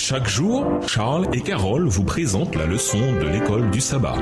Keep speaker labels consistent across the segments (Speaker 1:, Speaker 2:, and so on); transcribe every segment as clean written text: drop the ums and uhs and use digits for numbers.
Speaker 1: Chaque jour, Charles et Carole vous présentent la leçon de l'école du sabbat.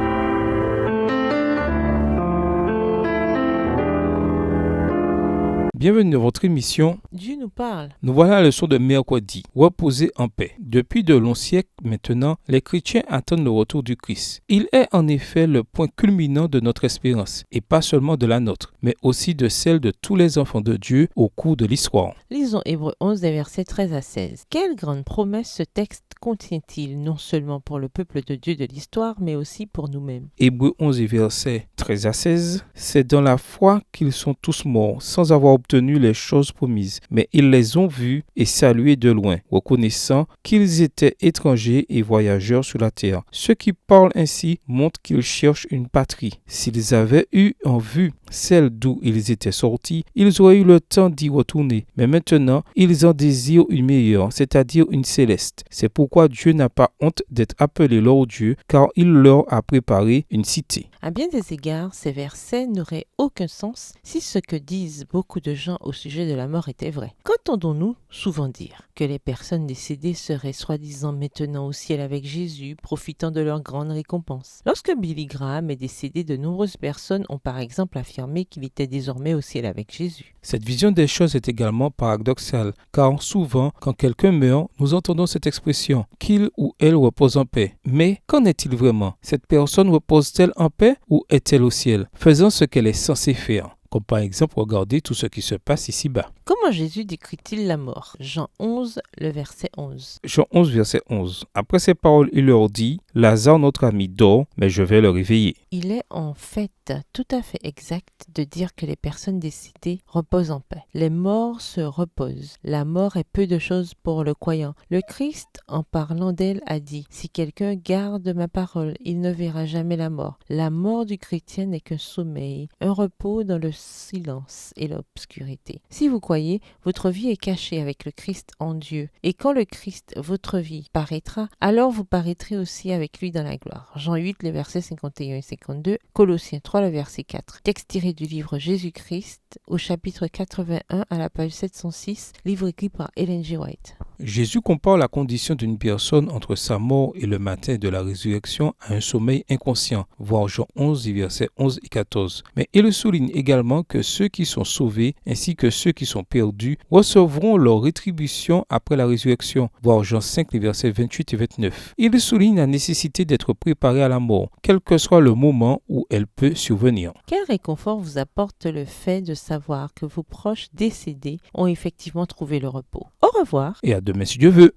Speaker 2: Bienvenue dans votre émission.
Speaker 3: Dieu nous parle.
Speaker 2: Nous voilà à la leçon de mercredi. Reposer en paix. Depuis de longs siècles maintenant, les chrétiens attendent le retour du Christ. Il est en effet le point culminant de notre espérance, et pas seulement de la nôtre, mais aussi de celle de tous les enfants de Dieu au cours de l'histoire.
Speaker 3: Lisons Hébreux 11, des versets 13 à 16. Quelle grande promesse ce texte contient-il, non seulement pour le peuple de Dieu de l'histoire, mais aussi pour nous-mêmes.
Speaker 2: Hébreux 11 et versets 13 à 16. C'est dans la foi qu'ils sont tous morts, sans avoir obtenu les choses promises, mais ils les ont vus et salués de loin, reconnaissant qu'ils étaient étrangers et voyageurs sur la terre. Ceux qui parlent ainsi montrent qu'ils cherchent une patrie. S'ils avaient eu en vue celle d'où ils étaient sortis, ils auraient eu le temps d'y retourner. Mais maintenant, ils en désirent une meilleure, c'est-à-dire une céleste. C'est pourquoi Dieu n'a pas honte d'être appelé leur Dieu, car il leur a préparé une cité.
Speaker 3: À bien des égards, ces versets n'auraient aucun sens si ce que disent beaucoup de gens au sujet de la mort était vrai. Qu'entendons-nous souvent dire? Que les personnes décédées seraient soi-disant maintenant au ciel avec Jésus, profitant de leur grande récompense. Lorsque Billy Graham est décédé, de nombreuses personnes ont par exemple affirmé qu'il était désormais au ciel avec Jésus.
Speaker 2: Cette vision des choses est également paradoxale, car souvent, quand quelqu'un meurt, nous entendons cette expression « qu'il ou elle repose en paix ». Mais qu'en est-il vraiment? Cette personne repose-t-elle en paix ou est-elle au ciel, faisant ce qu'elle est censée faire? Comme par exemple regarder tout ce qui se passe ici-bas.
Speaker 3: Comment Jésus décrit-il la mort? Jean 11, le verset 11.
Speaker 2: Jean 11, verset 11. Après ces paroles, il leur dit « Lazare, notre ami, dort, mais je vais le réveiller. »
Speaker 3: Il est en fait tout à fait exact de dire que les personnes décédées reposent en paix. Les morts se reposent. La mort est peu de choses pour le croyant. Le Christ, en parlant d'elle, a dit « Si quelqu'un garde ma parole, il ne verra jamais la mort. » La mort du chrétien n'est qu'un sommeil, un repos dans le silence et l'obscurité. Si vous croyez, votre vie est cachée avec le Christ en Dieu. Et quand le Christ, votre vie, paraîtra, alors vous paraîtrez aussi avec lui dans la gloire. Jean 8, les versets 51 et 52, Colossiens 3, le verset 4. Texte tiré du livre Jésus-Christ, au chapitre 81, à la page 706, livre écrit par Ellen G. White.
Speaker 2: Jésus compare la condition d'une personne entre sa mort et le matin de la résurrection à un sommeil inconscient, voir Jean 11, versets 11 et 14. Mais il souligne également que ceux qui sont sauvés ainsi que ceux qui sont perdus recevront leur rétribution après la résurrection, voir Jean 5, les versets 28 et 29. Il souligne la nécessité d'être préparé à la mort, quel que soit le moment où elle peut survenir.
Speaker 3: Quel réconfort vous apporte le fait de savoir que vos proches décédés ont effectivement trouvé le repos? Au revoir.
Speaker 2: Et à demain si Dieu veut.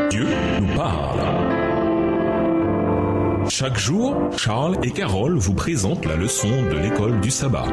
Speaker 1: Dieu nous parle. Chaque jour, Charles et Carole vous présentent la leçon de l'école du sabbat.